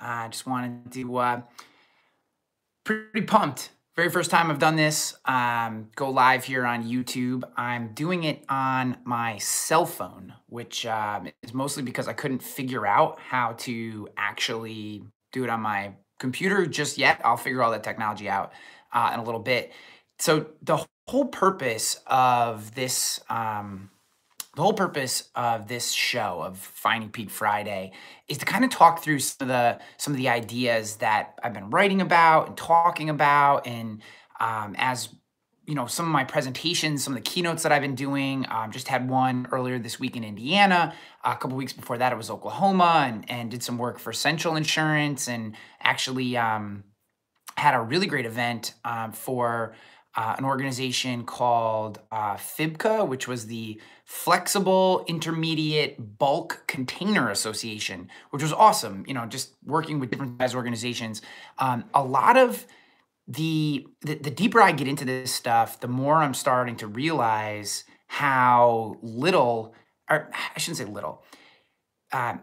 I just wanted to pretty pumped. Very first time I've done this. Go live here on YouTube. I'm doing it on my cell phone, which is mostly because I couldn't figure out how to actually do it on my computer just yet. I'll figure all that technology out in a little bit. So the whole purpose of this show of Finding Peak Friday is to kind of talk through some of the ideas that I've been writing about and talking about, and as you know, some of my presentations, some of the keynotes that I've been doing. Just had one earlier this week in Indiana. A couple weeks before that, it was Oklahoma, and did some work for Central Insurance, and actually had a really great event for an organization called FIBCA, which was the Flexible Intermediate Bulk Container Association, which was awesome. You know, just working with different size organizations. A lot of the deeper I get into this stuff, the more I'm starting to realize how little, or I shouldn't say little,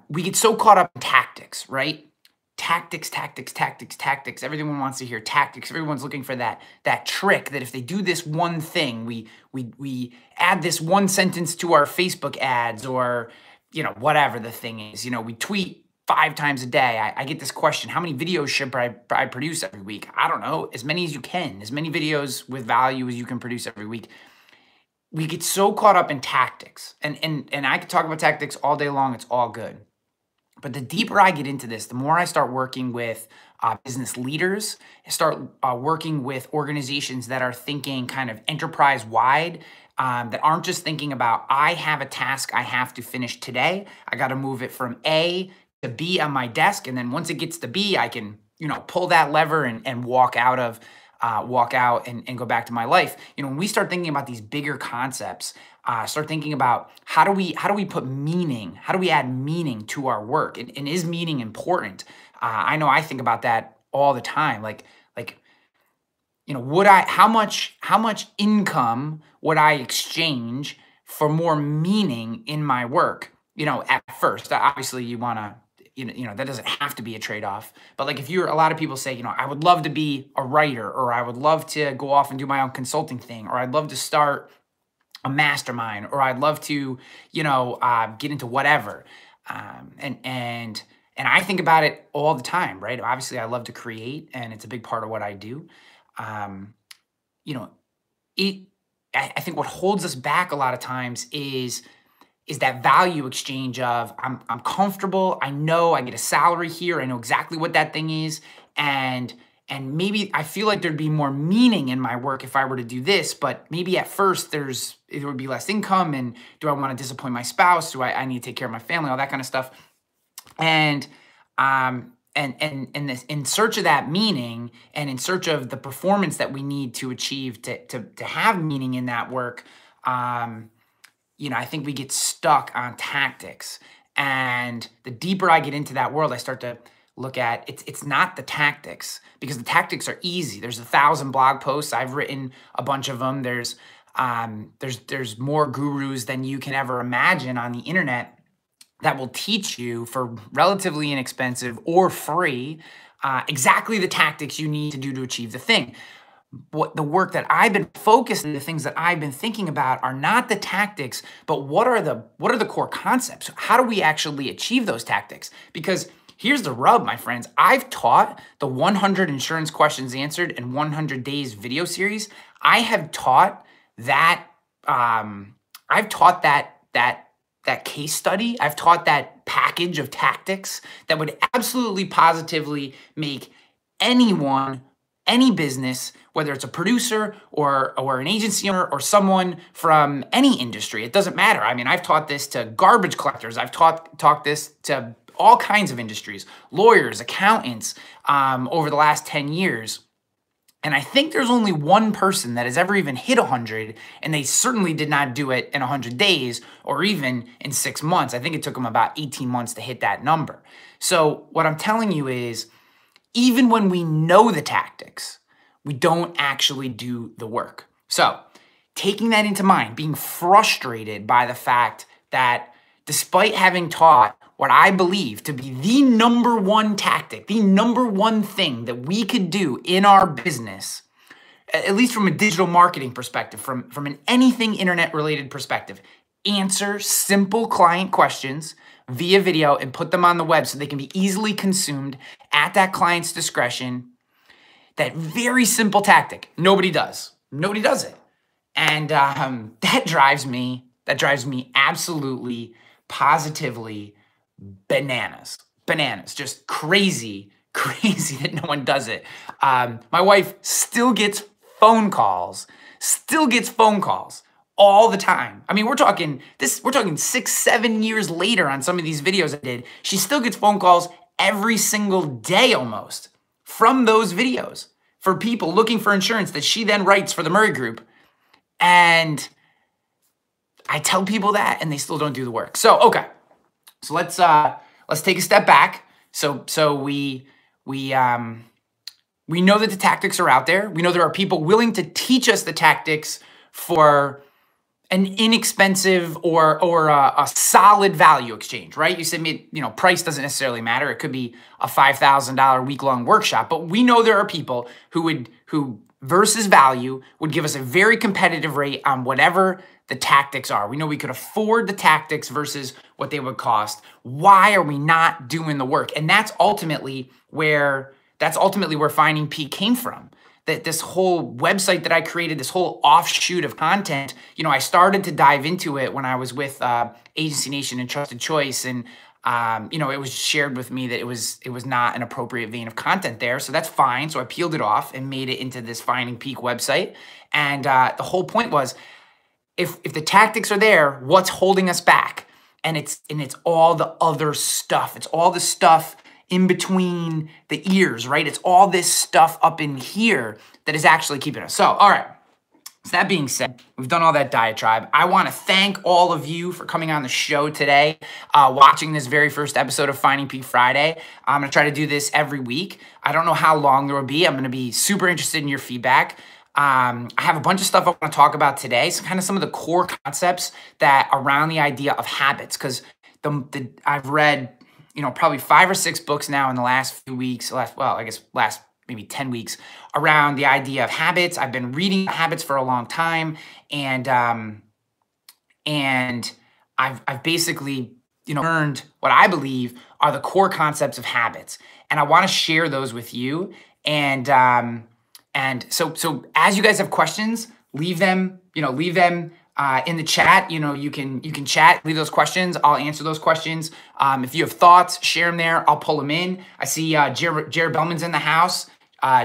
we get so caught up in tactics, right? Tactics. Everyone wants to hear tactics. Everyone's looking for that trick that if they do this one thing, we add this one sentence to our Facebook ads, or, you know, whatever the thing is. You know, we tweet 5 times a day. I get this question: how many videos should I produce every week? I don't know, as many as you can, as many videos with value as you can produce every week. We get so caught up in tactics, and I could talk about tactics all day long. It's all good. But the deeper I get into this, the more I start working with business leaders, start working with organizations that are thinking kind of enterprise-wide, that aren't just thinking about, I have a task I have to finish today. I got to move it from A to B on my desk, and then once it gets to B, I can, you know, pull that lever and walk out and go back to my life. You know, when we start thinking about these bigger concepts, start thinking about how do we put meaning, how do we add meaning to our work, and is meaning important? I know I think about that all the time. Like, you know, how much income would I exchange for more meaning in my work? You know, at first, obviously you want to, you know, that doesn't have to be a trade-off. But like, if a lot of people say, you know, I would love to be a writer, or I would love to go off and do my own consulting thing, or I'd love to start a mastermind, or I'd love to, you know, get into whatever. And I think about it all the time, right? Obviously I love to create, and it's a big part of what I do. You know, I think what holds us back a lot of times is that value exchange of, I'm comfortable, I know I get a salary here, I know exactly what that thing is, and maybe I feel like there'd be more meaning in my work if I were to do this, but maybe at first there would be less income, and do I want to disappoint my spouse? Do I need to take care of my family? All that kind of stuff. And in search of that meaning, and in search of the performance that we need to achieve to have meaning in that work, you know, I think we get stuck on tactics. And the deeper I get into that world, I start to look at it's not the tactics, because the tactics are easy. There's 1,000 blog posts. I've written a bunch of them. There's more gurus than you can ever imagine on the internet that will teach you for relatively inexpensive or free exactly the tactics you need to do to achieve the thing. What the work that I've been focused on, the things that I've been thinking about, are not the tactics, but what are the core concepts? How do we actually achieve those tactics? Because here's the rub, my friends. I've taught the 100 Insurance Questions Answered in 100 Days video series. I have taught that. I've taught that case study. I've taught that package of tactics that would absolutely positively make anyone, any business, whether it's a producer or an agency owner or someone from any industry, it doesn't matter. I mean, I've taught this to garbage collectors. I've taught this to all kinds of industries, lawyers, accountants, over the last 10 years. And I think there's only one person that has ever even hit 100, and they certainly did not do it in 100 days or even in 6 months. I think it took them about 18 months to hit that number. So what I'm telling you is, even when we know the tactics, we don't actually do the work. So taking that into mind, being frustrated by the fact that despite having taught what I believe to be the number one tactic, the number one thing that we could do in our business, at least from a digital marketing perspective, from an anything internet related perspective. Answer simple client questions via video and put them on the web so they can be easily consumed at that client's discretion. That very simple tactic. Nobody does. Nobody does it. And that drives me absolutely, positively bananas. Bananas. Just crazy that no one does it. My wife still gets phone calls all the time. I mean, we're talking 6-7 years later on some of these videos I did. She still gets phone calls every single day almost from those videos for people looking for insurance that she then writes for the Murray Group. And I tell people that and they still don't do the work. So, okay. So let's take a step back. So we know that the tactics are out there. We know there are people willing to teach us the tactics for an inexpensive or a solid value exchange, right? You said, price doesn't necessarily matter. It could be a $5,000 week-long workshop, but we know there are people who versus value would give us a very competitive rate on whatever the tactics are. We know we could afford the tactics versus what they would cost. Why are we not doing the work? And that's ultimately where Finding Peak came from. That this whole website that I created, this whole offshoot of content, I started to dive into it when I was with Agency Nation and Trusted Choice, and it was shared with me that it was not an appropriate vein of content there, so that's fine. So I peeled it off and made it into this Finding Peak website, and the whole point was, if the tactics are there, what's holding us back? And it's all the other stuff. It's all the stuff in between the ears, right? It's all this stuff up in here that is actually keeping us. So, all right. So that being said, we've done all that diatribe. I want to thank all of you for coming on the show today, watching this very first episode of Finding Peak Friday. I'm going to try to do this every week. I don't know how long there will be. I'm going to be super interested in your feedback. I have a bunch of stuff I want to talk about today. So kind of some of the core concepts that around the idea of habits, because I've read probably 5 or 6 books now in the last few weeks, last maybe 10 weeks, around the idea of habits. I've been reading habits for a long time, and I've basically learned what I believe are the core concepts of habits, and I want to share those with you. And so as you guys have questions, leave them in the chat. You can chat, leave those questions. I'll answer those questions. If you have thoughts, share them there. I'll pull them in. I see Jared Bellman's in the house.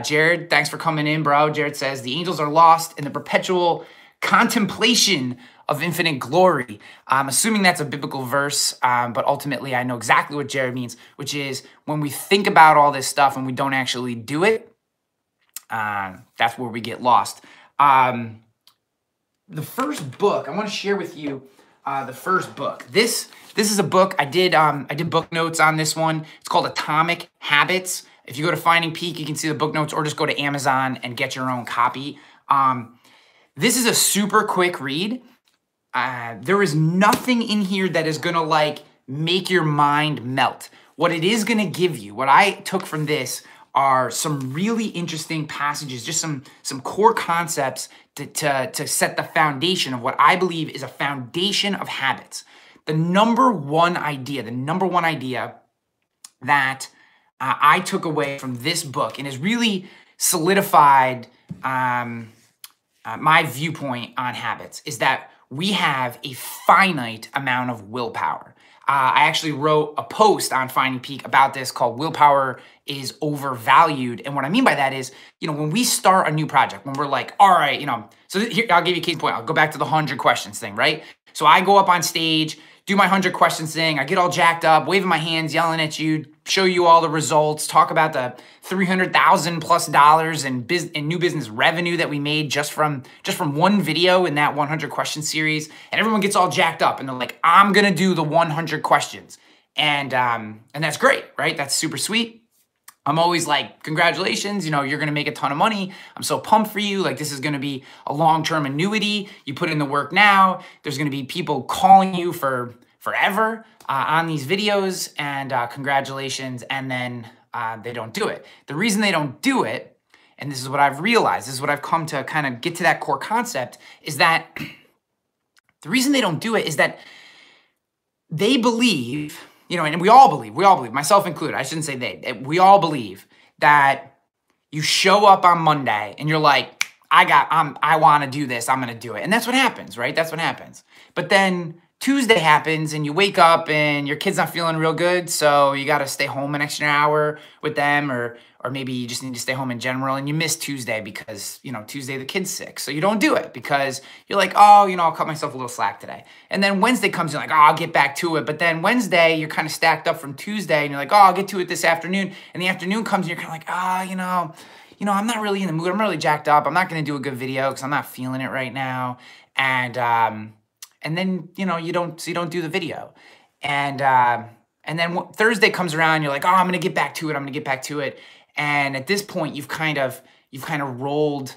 Jared, thanks for coming in, bro. Jared says, the angels are lost in the perpetual contemplation of infinite glory. I'm assuming that's a biblical verse, but ultimately I know exactly what Jared means, which is when we think about all this stuff and we don't actually do it, that's where we get lost. The first book, I want to share with you the first book. This is a book, I did book notes on this one. It's called Atomic Habits. If you go to Finding Peak, you can see the book notes, or just go to Amazon and get your own copy. This is a super quick read. There is nothing in here that is going to make your mind melt. What it is going to give you, what I took from this, are some really interesting passages, just some core concepts to set the foundation of what I believe is a foundation of habits. The number one idea that I took away from this book and has really solidified my viewpoint on habits is that we have a finite amount of willpower. I actually wrote a post on Finding Peak about this called Willpower is Overvalued. And what I mean by that is, when we start a new project, when we're like, all right, so here, I'll give you a case in point. I'll go back to the 100 questions thing, right? So I go up on stage, do my 100 questions thing. I get all jacked up, waving my hands, yelling at you, show you all the results, talk about the $300,000+ in new business revenue that we made just from one video in that 100 question series. And everyone gets all jacked up and they're like, I'm going to do the 100 questions. And that's great, right? That's super sweet. I'm always like, congratulations, you're going to make a ton of money. I'm so pumped for you. This is going to be a long-term annuity. You put in the work now. There's going to be people calling you for forever on these videos, and congratulations, and then they don't do it. The reason they don't do it, and this is what I've realized, this is what I've come to kind of get to that core concept, is that the reason they don't do it is that they believe, you know, and we all believe, myself included, I shouldn't say they, we all believe that you show up on Monday and you're like, I want to do this, I'm going to do it. And that's what happens, right? That's what happens. But then Tuesday happens and you wake up and your kid's not feeling real good, so you got to stay home an extra hour with them, or maybe you just need to stay home in general, and you miss Tuesday because, you know, Tuesday the kid's sick. So you don't do it because you're like, oh, you know, I'll cut myself a little slack today. And then Wednesday comes, you're like, oh, I'll get back to it. But then Wednesday, you're kind of stacked up from Tuesday, and you're like, oh, I'll get to it this afternoon. And the afternoon comes and you're kind of like, oh, you know, I'm not really in the mood. I'm really jacked up. I'm not going to do a good video because I'm not feeling it right now. And then, you know, you don't do the video. And then Thursday comes around, you're like, oh, I'm going to get back to it. And at this point, you've rolled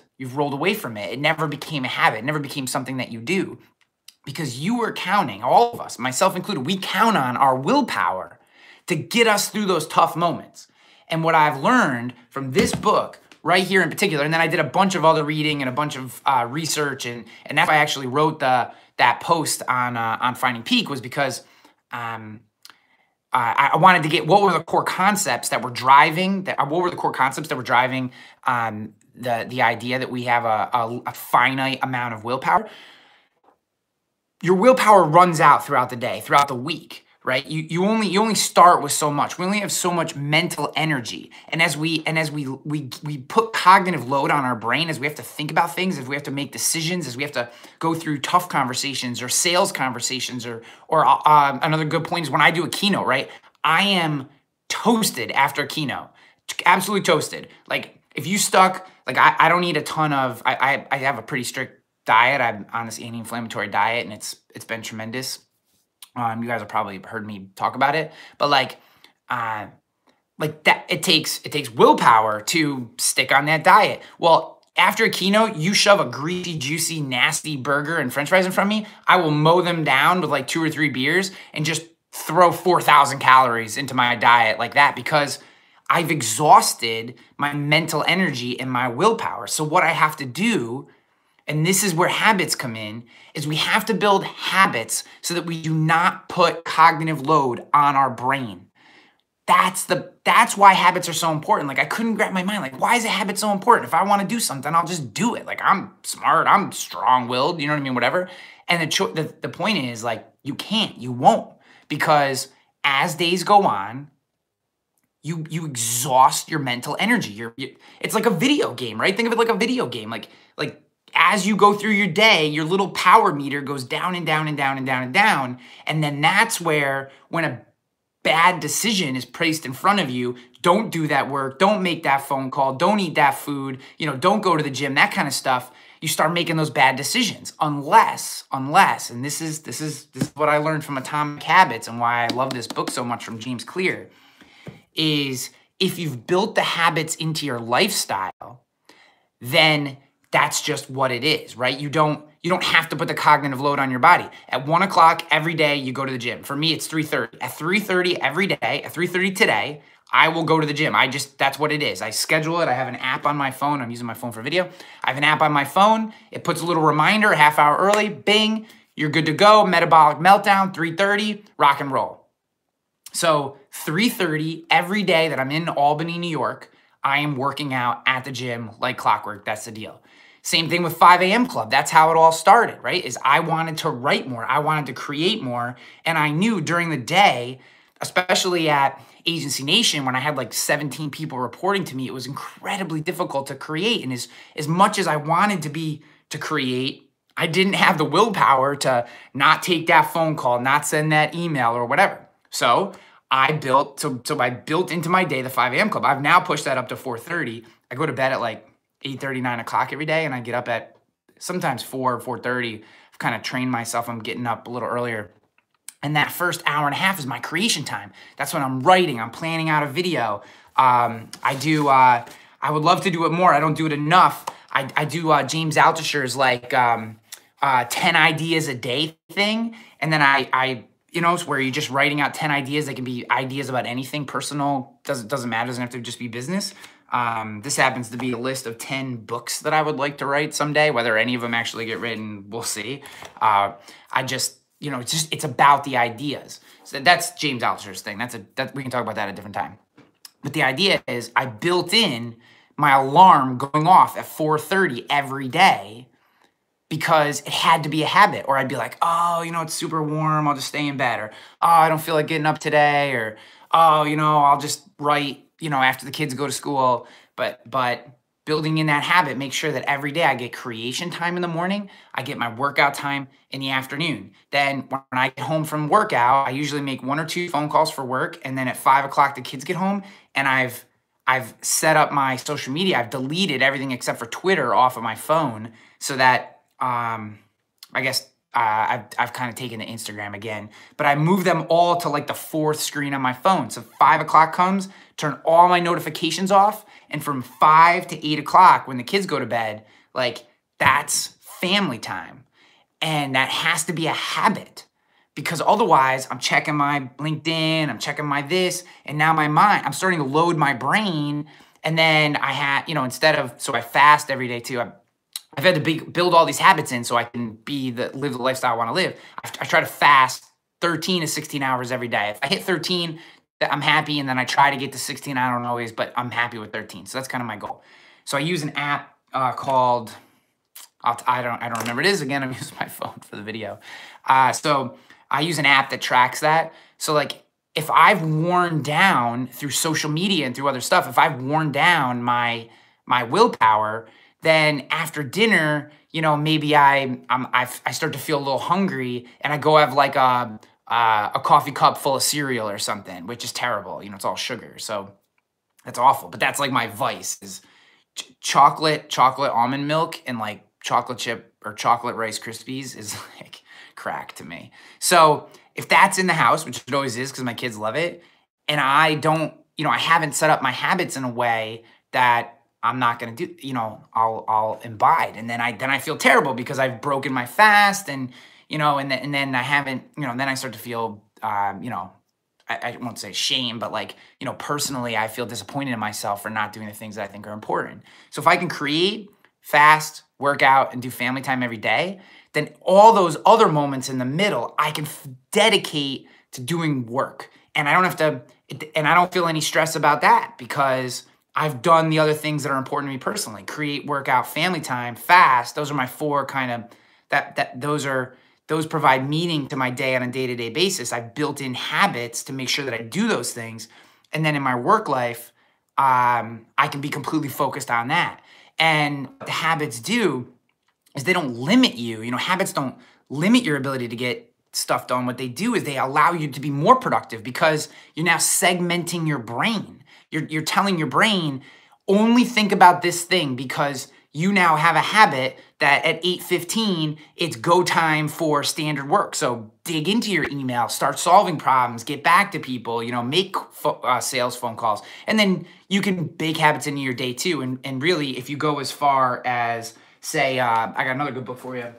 away from it. It never became a habit. It never became something that you do, because you were counting, all of us, myself included, we count on our willpower to get us through those tough moments. And what I've learned from this book right here in particular, and then I did a bunch of other reading and a bunch of research, and that's why I actually wrote that post on Finding Peak, was because I wanted to get what were the core concepts that were driving the idea that we have a finite amount of willpower. Your willpower runs out throughout the day, throughout the week, right? You only start with so much. We only have so much mental energy. And as we put cognitive load on our brain, as we have to think about things, as we have to make decisions, as we have to go through tough conversations or sales conversations, or another good point is when I do a keynote, right? I am toasted after a keynote, absolutely toasted. Like if you stuck, like I don't eat a ton of, I have a pretty strict diet. I'm on this anti-inflammatory diet, and it's been tremendous. You guys have probably heard me talk about it, but like that, it takes willpower to stick on that diet. Well, after a keynote, you shove a greasy, juicy, nasty burger and French fries in front of me, I will mow them down with like 2 or 3 beers and just throw 4,000 calories into my diet like that, because I've exhausted my mental energy and my willpower. So what I have to do, and this is where habits come in, is we have to build habits so that we do not put cognitive load on our brain. That's why habits are so important. Like I couldn't grab my mind. Like, why is a habit so important? If I want to do something, I'll just do it. Like I'm smart, I'm strong-willed, you know what I mean? Whatever. And the point is, like, you won't, because as days go on, you exhaust your mental energy. It's like a video game, right? Think of it like a video game. Like as you go through your day, your little power meter goes down and down and down and down and down. And then that's where, when a bad decision is placed in front of you, don't do that work, don't make that phone call, don't eat that food, you know, don't go to the gym, that kind of stuff, you start making those bad decisions. Unless, and this is what I learned from Atomic Habits, and why I love this book so much from James Clear, is if you've built the habits into your lifestyle, then that's just what it is, right? You don't have to put the cognitive load on your body. At 1 o'clock every day, you go to the gym. For me, it's 3:30. At 3:30 every day, at 3:30 today, I will go to the gym. That's what it is. I schedule it. I have an app on my phone. I'm using my phone for video. I have an app on my phone. It puts a little reminder a half hour early. Bing, you're good to go. Metabolic meltdown, 3:30, rock and roll. So 3:30 every day that I'm in Albany, New York, I am working out at the gym like clockwork. That's the deal. Same thing with 5 a.m. Club. That's how it all started, right? Is I wanted to write more. I wanted to create more. And I knew during the day, especially at Agency Nation, when I had like 17 people reporting to me, it was incredibly difficult to create. And as much as I wanted to create, I didn't have the willpower to not take that phone call, not send that email or whatever. So I built into my day the 5 a.m. Club. I've now pushed that up to 4:30. I go to bed at like 8:30, 9 o'clock every day, and I get up at sometimes 4:30. I've kind of trained myself. I'm getting up a little earlier. And that first hour and a half is my creation time. That's when I'm writing, I'm planning out a video. I would love to do it more. I don't do it enough. I do James Altucher's like 10 ideas a day thing. And then where you're just writing out 10 ideas. They can be ideas about anything personal. Doesn't matter. Doesn't have to just be business. This happens to be a list of 10 books that I would like to write someday. Whether any of them actually get written, we'll see. I just, it's about the ideas. So that's James Altucher's thing. We can talk about that at a different time. But the idea is I built in my alarm going off at 4:30 every day because it had to be a habit. Or I'd be like, oh, it's super warm, I'll just stay in bed. Or, oh, I don't feel like getting up today. Or, oh, I'll just write, after the kids go to school. But building in that habit, make sure that every day I get creation time in the morning, I get my workout time in the afternoon. Then when I get home from workout, I usually make 1 or 2 phone calls for work. And then at 5 o'clock, the kids get home, and I've set up my social media. I've deleted everything except for Twitter off of my phone so that I guess I've kind of taken to Instagram again, but I move them all to like the 4th screen on my phone. So 5 o'clock comes, turn all my notifications off. And from 5 to 8 o'clock when the kids go to bed, like that's family time. And that has to be a habit, because otherwise I'm checking my LinkedIn, I'm checking my this, and now I'm starting to load my brain. And then I had, so I fast every day too. I've had to build all these habits in so I can live the lifestyle I want to live. I try to fast 13 to 16 hours every day. If I hit 13, I'm happy, and then I try to get to 16. I don't always, but I'm happy with 13. So that's kind of my goal. So I use an app called, I don't remember what it is. Again, I'm using my phone for the video. So I use an app that tracks that. So like if I've worn down through social media and through other stuff, if I've worn down my willpower, then after dinner, maybe I start to feel a little hungry, and I go have like a coffee cup full of cereal or something, which is terrible. It's all sugar, so that's awful. But that's like my vice is chocolate almond milk, and like chocolate chip or chocolate Rice Krispies is like crack to me. So if that's in the house, which it always is because my kids love it, and I don't, I haven't set up my habits in a way that I'm not gonna do, I'll imbibe, and then I feel terrible because I've broken my fast, and and then I haven't, then I start to feel, I won't say shame, but like, personally, I feel disappointed in myself for not doing the things that I think are important. So if I can create, fast, work out, and do family time every day, then all those other moments in the middle, I can dedicate to doing work, and I don't have to, and I don't feel any stress about that because I've done the other things that are important to me personally. Create, workout, family time, fast. Those are my 4 kind of, those provide meaning to my day on a day-to-day basis. I've built in habits to make sure that I do those things. And then in my work life, I can be completely focused on that. And what the habits do is they don't limit you. Habits don't limit your ability to get stuff done. What they do is they allow you to be more productive because you're now segmenting your brain. You're telling your brain, only think about this thing, because you now have a habit that at 8:15, it's go time for standard work. So dig into your email, start solving problems, get back to people, make sales phone calls. And then you can bake habits into your day too. And really, if you go as far as, say, I got another good book for you.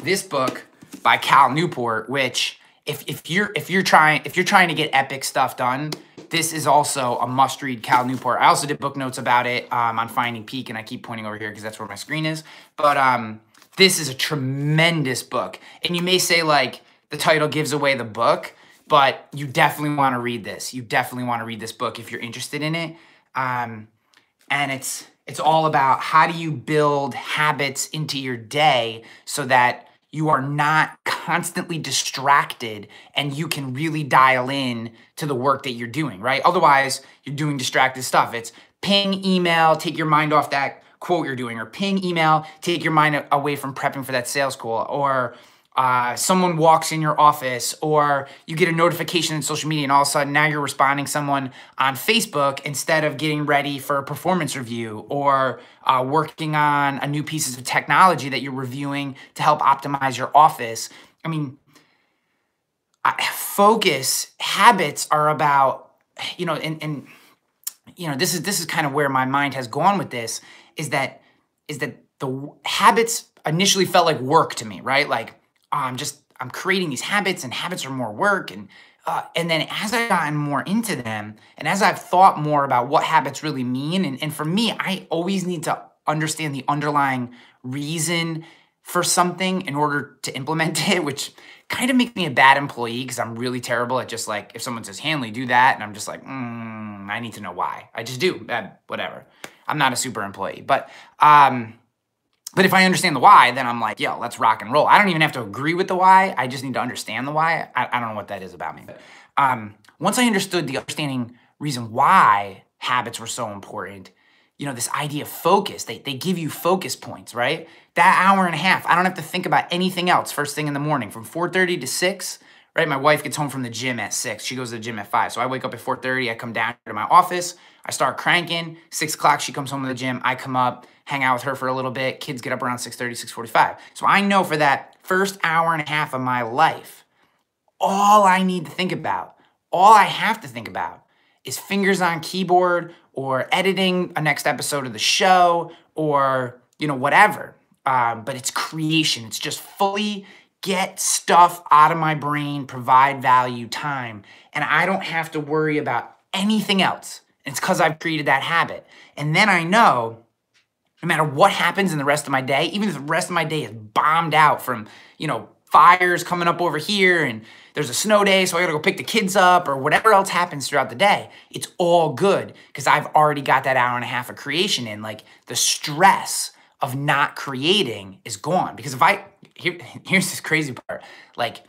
This book by Cal Newport, which if you're trying to get epic stuff done, this is also a must-read. Cal Newport. I also did book notes about it on Finding Peak, and I keep pointing over here because that's where my screen is. But this is a tremendous book, and you may say like the title gives away the book, but you definitely want to read this. You definitely want to read this book if you're interested in it. And it's all about how do you build habits into your day so that you are not constantly distracted and you can really dial in to the work that you're doing, right? Otherwise, you're doing distracted stuff. It's ping, email, take your mind off that quote you're doing, or ping, email, take your mind away from prepping for that sales call, or someone walks in your office, or you get a notification in social media and all of a sudden now you're responding to someone on Facebook instead of getting ready for a performance review, or working on a new piece of technology that you're reviewing to help optimize your office. I mean, focus habits are about, this is kind of where my mind has gone with this, is that the habits initially felt like work to me, right? Like, I'm I'm creating these habits, and habits are more work. And then as I've gotten more into them, and as I've thought more about what habits really mean, and for me, I always need to understand the underlying reason for something in order to implement it, which kind of makes me a bad employee because I'm really terrible at just like, if someone says, Hanley, do that, and I'm just like, I need to know why. I just do, whatever. I'm not a super employee, but if I understand the why, then I'm like, yo, let's rock and roll. I don't even have to agree with the why. I just need to understand the why. I don't know what that is about me. But once I understood the understanding reason why habits were so important, this idea of focus, they give you focus points, right? That hour and a half, I don't have to think about anything else first thing in the morning from 4:30 to 6, right? My wife gets home from the gym at 6. She goes to the gym at 5. So I wake up at 4:30. I come down to my office. I start cranking. 6 o'clock, she comes home from the gym. I come up, hang out with her for a little bit. Kids get up around 6:30, 6:45. So I know for that first hour and a half of my life, all I need to think about, all I have to think about is fingers on keyboard or editing a next episode of the show or, whatever. But it's creation. It's just fully get stuff out of my brain, provide value, time. And I don't have to worry about anything else. It's because I've created that habit. And then I know no matter what happens in the rest of my day, even if the rest of my day is bombed out from, fires coming up over here and there's a snow day, so I gotta go pick the kids up or whatever else happens throughout the day, it's all good because I've already got that hour and a half of creation in. Like the stress of not creating is gone because here's this crazy part. Like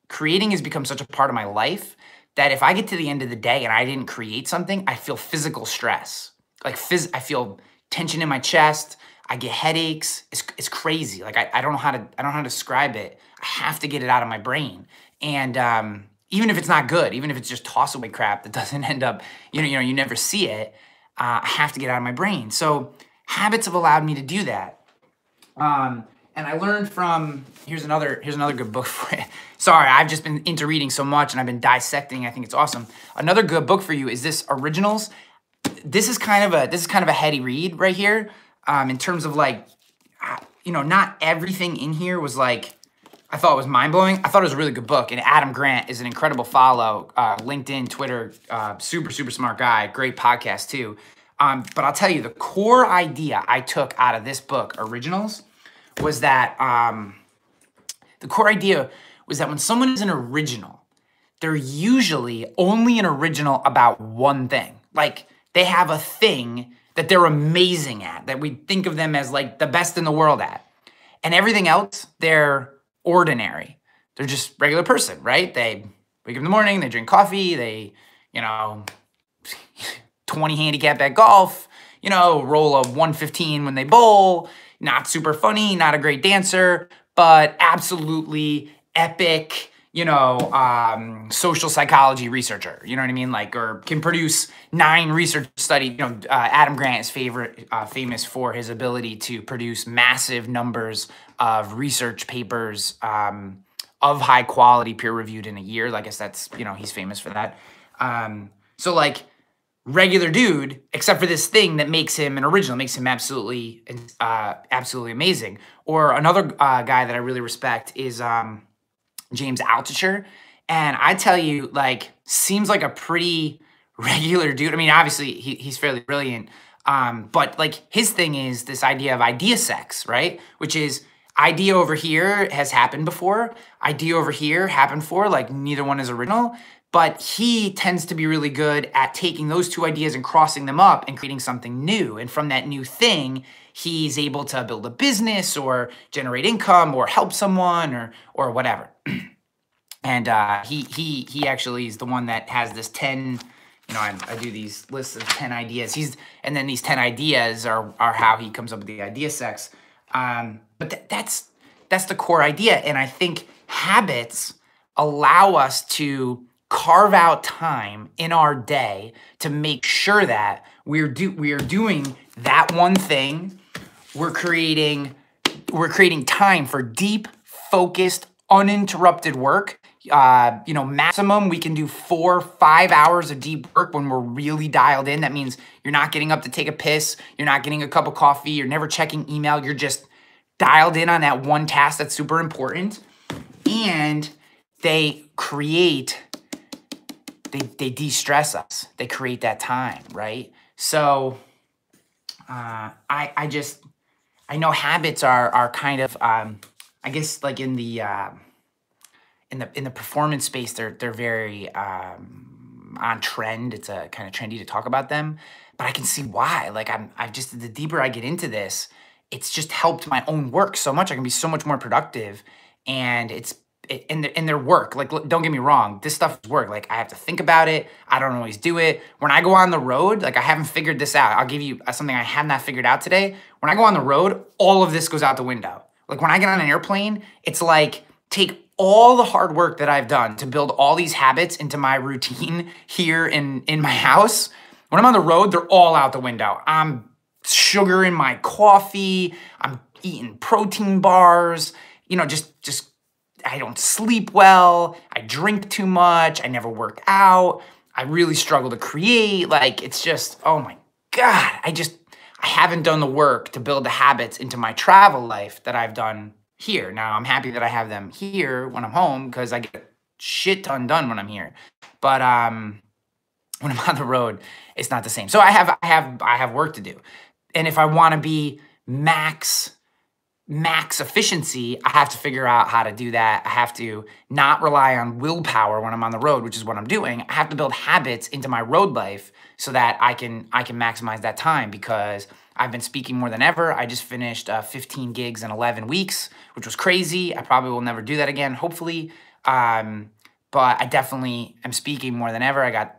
creating has become such a part of my life that if I get to the end of the day and I didn't create something, I feel physical stress. I feel tension in my chest. I get headaches. It's crazy. Like I don't know how to describe it. I have to get it out of my brain. And even if it's not good, even if it's just toss away crap that doesn't end up, you never see it, I have to get it out of my brain. So habits have allowed me to do that. And I learned from, here's another good book for you. Sorry, I've just been into reading so much and I've been dissecting. I think it's awesome. Another good book for you is this Originals. This is kind of a heady read right here. In terms of like, not everything in here was like, I thought it was mind-blowing. I thought it was a really good book. And Adam Grant is an incredible follow. LinkedIn, Twitter, super, super smart guy. Great podcast too. But I'll tell you, the core idea I took out of this book, Originals, was that when someone is an original, they're usually only an original about one thing. Like they have a thing that they're amazing at, that we think of them as like the best in the world at. And everything else, they're ordinary. They're just regular person, right? They wake up in the morning, they drink coffee, they, 20 handicap at golf, roll a 115 when they bowl, not super funny, not a great dancer, but absolutely epic, social psychology researcher, you know what I mean? Like, or can produce 9 research studies. Adam Grant is famous for his ability to produce massive numbers of research papers of high quality, peer reviewed in a year. I guess that's, he's famous for that. So like regular dude, except for this thing that makes him an original, makes him absolutely amazing. Or another guy that I really respect is James Altucher. And I tell you, like, seems like a pretty regular dude. I mean, obviously he's fairly brilliant. But like his thing is this idea of idea sex, right? Which is idea over here has happened before. Idea over here happened before, like neither one is original. But he tends to be really good at taking those two ideas and crossing them up and creating something new. And from that new thing, he's able to build a business or generate income or help someone or whatever. And he actually is the one that has this 10, I do these lists of 10 ideas. And then these 10 ideas are how he comes up with the idea sex. But that's the core idea. And I think habits allow us to carve out time in our day to make sure that we are doing that one thing. We're creating time for deep, focused, uninterrupted work. Maximum we can do 4-5 hours of deep work when we're really dialed in. That means you're not getting up to take a piss. You're not getting a cup of coffee. You're never checking email. You're just dialed in on that one task that's super important. and they de-stress us. They create that time, right? So I know habits are kind of I guess like in the performance space, they're very on trend. It's a kind of trendy to talk about them, but I can see why. Like I've just, the deeper I get into this, it's just helped my own work so much. I can be so much more productive, and in their work. Like, don't get me wrong, this stuff is work. Like, I have to think about it. I don't always do it. When I go on the road, like, I haven't figured this out. I'll give you something I have not figured out today. When I go on the road, all of this goes out the window. Like, when I get on an airplane, it's like, take all the hard work that I've done to build all these habits into my routine here in my house. When I'm on the road, they're all out the window. I'm sugaring my coffee. I'm eating protein bars. You know, just I don't sleep well. I drink too much. I never work out. I really struggle to create. Like, it's just, oh my God. I haven't done the work to build the habits into my travel life that I've done here. Now, I'm happy that I have them here when I'm home because I get shit ton done when I'm here. But when I'm on the road, it's not the same. So I have work to do. And if I want to be max efficiency, I have to figure out how to do that. I have to not rely on willpower when I'm on the road, which is what I'm doing. I have to build habits into my road life so that I can maximize that time, because I've been speaking more than ever. I just finished 15 gigs in 11 weeks, which was crazy. I probably will never do that again, hopefully. But I definitely am speaking more than ever. I got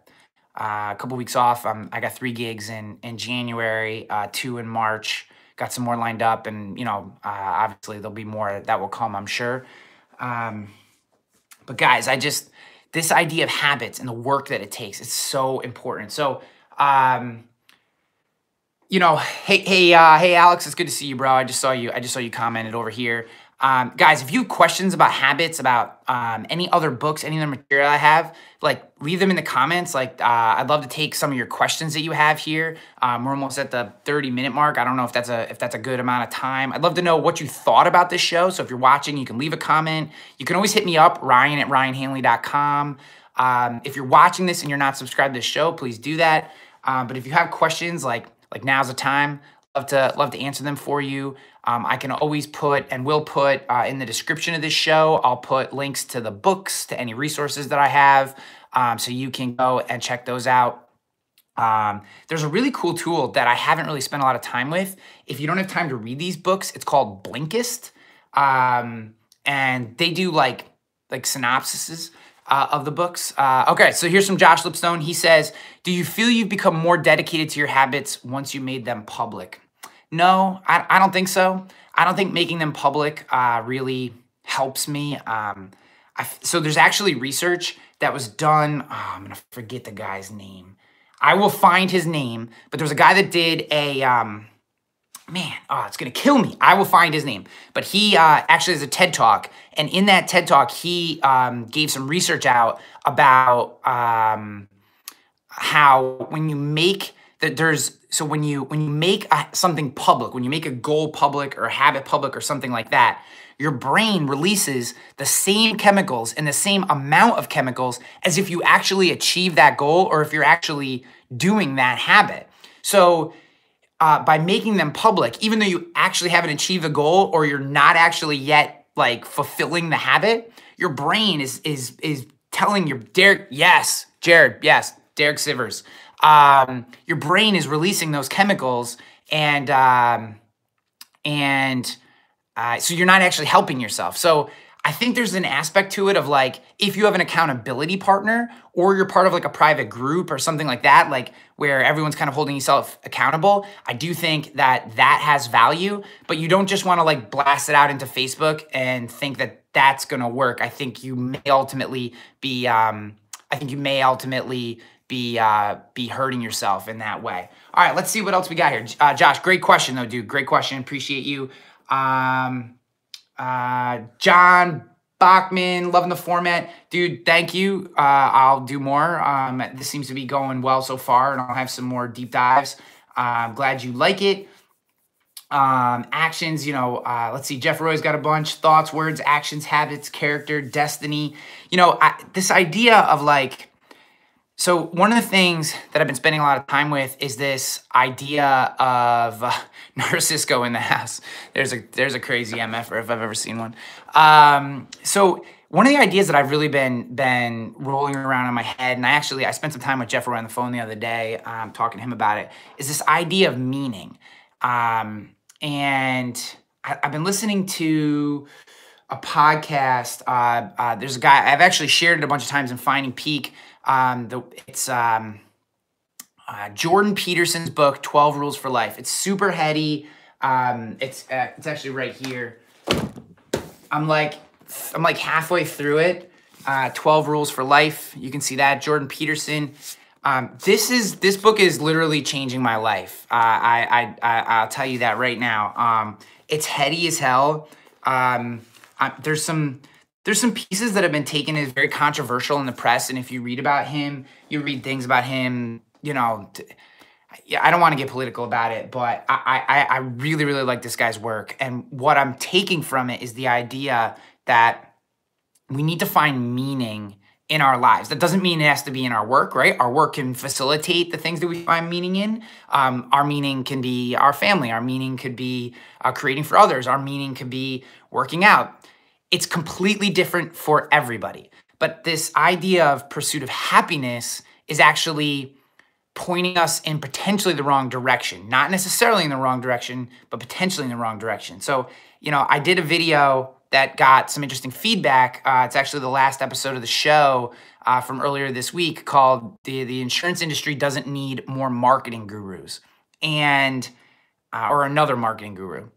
a couple weeks off. I got 3 gigs in January, 2 in March. Got some more lined up, and, you know, obviously there'll be more that will come, I'm sure. But guys, this idea of habits and the work that it takes, it's so important. So, you know, hey, Alex, it's good to see you, bro. I just saw you commented over here. Guys, if you have questions about habits, about any other books, any other material I have, like, leave them in the comments. Like, I'd love to take some of your questions that you have here. We're almost at the 30-minute mark. I don't know if that's a good amount of time. I'd love to know what you thought about this show. So if you're watching, you can leave a comment. You can always hit me up, Ryan@RyanHanley.com. If you're watching this and you're not subscribed to this show, please do that. But if you have questions, like now's the time. Love to answer them for you. I can always put and will put in the description of this show, I'll put links to the books, to any resources that I have, so you can go and check those out. There's a really cool tool that I haven't really spent a lot of time with. If you don't have time to read these books, it's called Blinkist. And they do like synopsises of the books. Okay, so here's from Josh Lipstone. He says, do you feel you've become more dedicated to your habits once you made them public? No, I don't think so. I don't think making them public really helps me. So there's actually research that was done. Oh, I'm going to forget the guy's name. I will find his name, but there was a guy that did a, it's going to kill me. I will find his name. But he actually has a TED Talk. And in that TED Talk, he gave some research out about how when you make when you make something public, when you make a goal public or a habit public or something like that, your brain releases the same chemicals and the same amount of chemicals as if you actually achieve that goal or if you're actually doing that habit. So by making them public, even though you actually haven't achieved the goal or you're not actually yet like fulfilling the habit, your brain is telling your Derek Sivers. Your brain is releasing those chemicals, and so you're not actually helping yourself. So I think there's an aspect to it of like, if you have an accountability partner or you're part of like a private group or something like that, like where everyone's kind of holding yourself accountable, I do think that has value, but you don't just want to like blast it out into Facebook and think that that's going to work. I think you may ultimately be, be hurting yourself in that way. All right, let's see what else we got here. Josh, great question though, dude. Great question. Appreciate you. John Bachman, loving the format. Dude, thank you. I'll do more. This seems to be going well so far, and I'll have some more deep dives. I'm glad you like it. Actions, let's see, Jeff Roy's got a bunch: thoughts, words, actions, habits, character, destiny. This idea of like, so one of the things that I've been spending a lot of time with is this idea of Narcisco in the house. There's a crazy MF if I've ever seen one. So one of the ideas that I've really been rolling around in my head, and I spent some time with Jeff Roy on the phone the other day, talking to him about it, is this idea of meaning. And I've been listening to a podcast. There's a guy, I've actually shared it a bunch of times in Finding Peak. It's Jordan Peterson's book, 12 Rules for Life. It's super heady. It's actually right here. I'm like halfway through it. 12 Rules for Life. You can see that, Jordan Peterson. This book is literally changing my life. I'll tell you that right now. It's heady as hell. There's some pieces that have been taken as very controversial in the press, and if you read about him, you read things about him, I don't want to get political about it, but I really, really like this guy's work. And what I'm taking from it is the idea that we need to find meaning in our lives. That doesn't mean it has to be in our work, right? Our work can facilitate the things that we find meaning in. Our meaning can be our family. Our meaning could be creating for others. Our meaning could be working out. It's completely different for everybody. But this idea of pursuit of happiness is actually pointing us in potentially the wrong direction. Not necessarily in the wrong direction, but potentially in the wrong direction. So, I did a video that got some interesting feedback. It's actually the last episode of the show from earlier this week, called The Insurance Industry Doesn't Need More Marketing Gurus, or another marketing guru.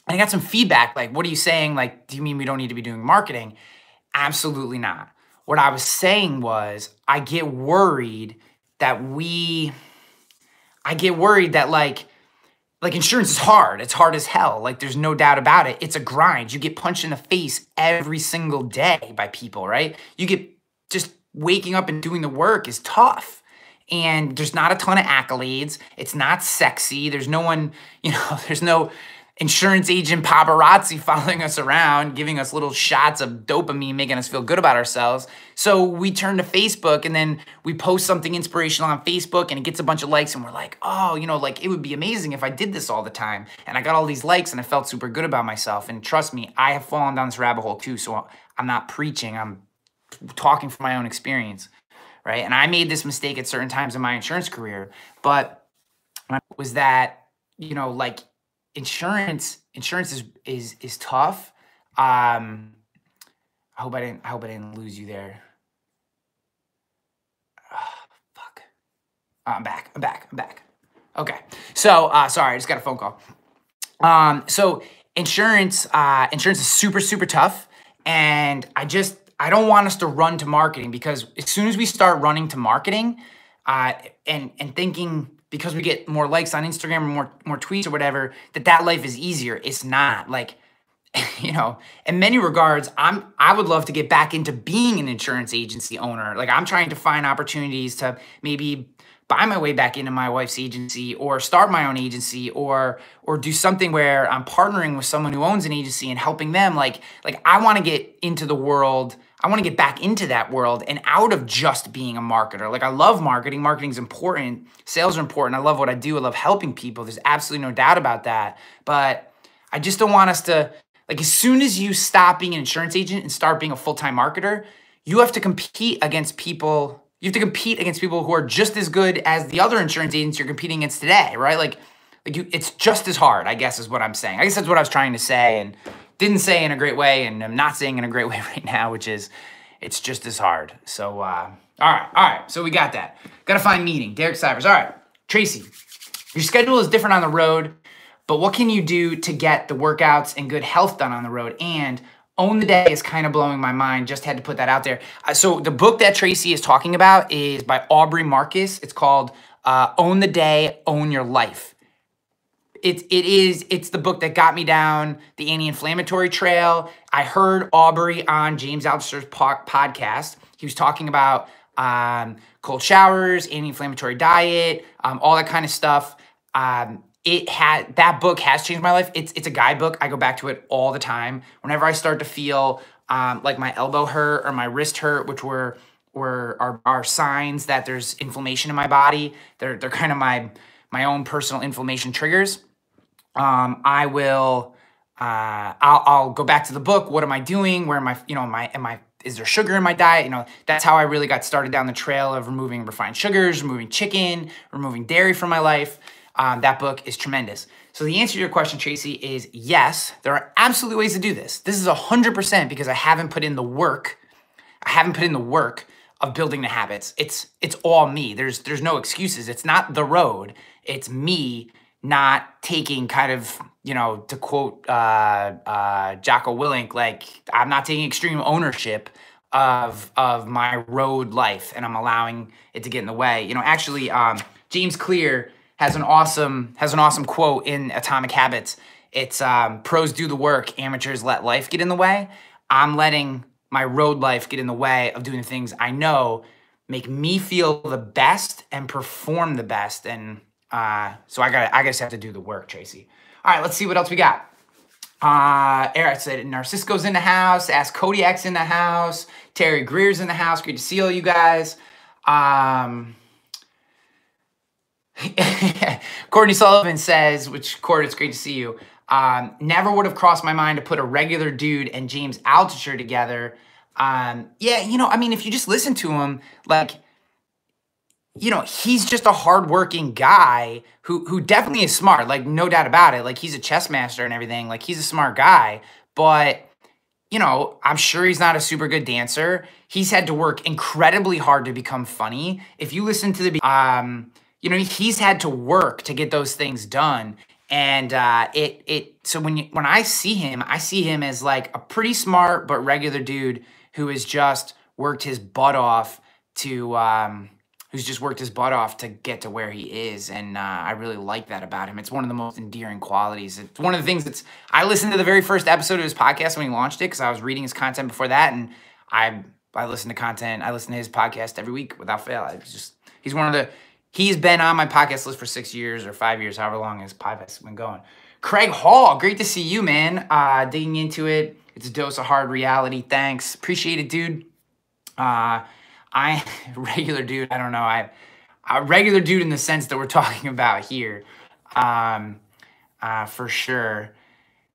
And I got some feedback, like, what are you saying? Like, do you mean we don't need to be doing marketing? Absolutely not. What I was saying was, I get worried that like insurance is hard. It's hard as hell. Like, there's no doubt about it. It's a grind. You get punched in the face every single day by people, right? You get just waking up and doing the work is tough. And there's not a ton of accolades. It's not sexy. There's no one, there's no insurance agent paparazzi following us around, giving us little shots of dopamine, making us feel good about ourselves. So we turn to Facebook, and then we post something inspirational on Facebook, and it gets a bunch of likes, and we're like, oh, like, it would be amazing if I did this all the time. And I got all these likes, and I felt super good about myself. And trust me, I have fallen down this rabbit hole too. So I'm not preaching. I'm talking from my own experience, right? And I made this mistake at certain times in my insurance career, but was that, like, insurance is tough. I hope I didn't lose you there. Oh, fuck. I'm back. Okay. So sorry, I just got a phone call. So insurance is super, super tough, and I don't want us to run to marketing, because as soon as we start running to marketing, and thinking, because we get more likes on Instagram or more tweets or whatever, that life is easier. It's not. Like, in many regards, I would love to get back into being an insurance agency owner. Like, I'm trying to find opportunities to maybe buy my way back into my wife's agency, or start my own agency, or do something where I'm partnering with someone who owns an agency and helping them. Like I want to get into the world. I want to get back into that world and out of just being a marketer. Like, I love marketing. Marketing's important. Sales are important. I love what I do. I love helping people. There's absolutely no doubt about that. But I just don't want us to, like, as soon as you stop being an insurance agent and start being a full-time marketer, you have to compete against people. You have to compete against people who are just as good as the other insurance agents you're competing against today, right? It's just as hard, I guess, is what I'm saying. I guess that's what I was trying to say, and didn't say in a great way, and I'm not saying in a great way right now, which is, it's just as hard. So, all right. So we got that. Got to find meaning. Derek Sivers. All right, Tracy, your schedule is different on the road, but what can you do to get the workouts and good health done on the road? And Own the Day is kind of blowing my mind. Just had to put that out there. So the book that Tracy is talking about is by Aubrey Marcus. It's called Own the Day, Own Your Life. It's the book that got me down the anti-inflammatory trail. I heard Aubrey on James Altucher's podcast. He was talking about cold showers, anti-inflammatory diet, all that kind of stuff. that book has changed my life. It's a guidebook. I go back to it all the time. Whenever I start to feel like my elbow hurt or my wrist hurt, which are signs that there's inflammation in my body. They're kind of my own personal inflammation triggers. I will I'll go back to the book. What am I doing? Where am I? Is there sugar in my diet? That's how I really got started down the trail of removing refined sugars, removing chicken, removing dairy from my life. That book is tremendous. So the answer to your question, Tracy, is yes, there are absolutely ways to do this. This is 100% because I haven't put in the work. I haven't put in the work of building the habits. It's all me. There's no excuses. It's not the road. It's me not taking kind of, to quote Jocko Willink, like I'm not taking extreme ownership of my road life, and I'm allowing it to get in the way. Actually, James Clear has an awesome quote in Atomic Habits. It's pros do the work, amateurs let life get in the way. I'm letting my road life get in the way of doing the things I know make me feel the best and perform the best. And so I just have to do the work, Tracy. All right, let's see what else we got. Eric said Narcisco's in the house. Ask Kodiak's in the house. Terry Greer's in the house. Great to see all you guys. Courtney Sullivan says, Court, it's great to see you. Never would have crossed my mind to put a regular dude and James Altucher together. If you just listen to him, he's just a hardworking guy who definitely is smart, no doubt about it. He's a chess master and everything. He's a smart guy, but I'm sure he's not a super good dancer. He's had to work incredibly hard to become funny. If you listen to he's had to work to get those things done. And so when I see him as a pretty smart but regular dude who has just worked his butt off to get to where he is. And I really like that about him. It's one of the most endearing qualities. It's one of the things I listened to the very first episode of his podcast when he launched it because I was reading his content before that. And I listen to his podcast every week without fail. He's been on my podcast list for 6 years or 5 years, however long his podcast has been going. Craig Hall, great to see you, man. Digging into it. It's a dose of hard reality. Thanks. Appreciate it, dude. Regular dude, I don't know. A regular dude in the sense that we're talking about here. For sure.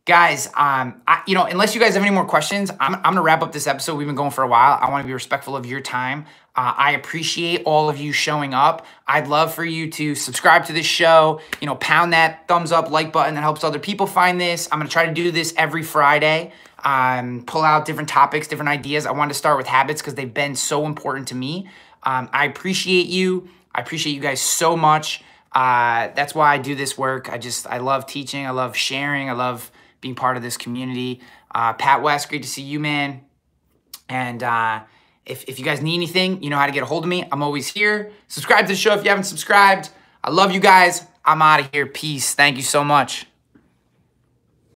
Guys, unless you guys have any more questions, I'm going to wrap up this episode. We've been going for a while. I want to be respectful of your time. I appreciate all of you showing up. I'd love for you to subscribe to this show, pound that thumbs up, like button that helps other people find this. I'm going to try to do this every Friday. Pull out different topics, different ideas. I wanted to start with habits because they've been so important to me. I appreciate you. I appreciate you guys so much. That's why I do this work. I love teaching. I love sharing. I love being part of this community. Pat West, great to see you, man. And if you guys need anything, you know how to get a hold of me. I'm always here. Subscribe to the show if you haven't subscribed. I love you guys. I'm out of here. Peace. Thank you so much.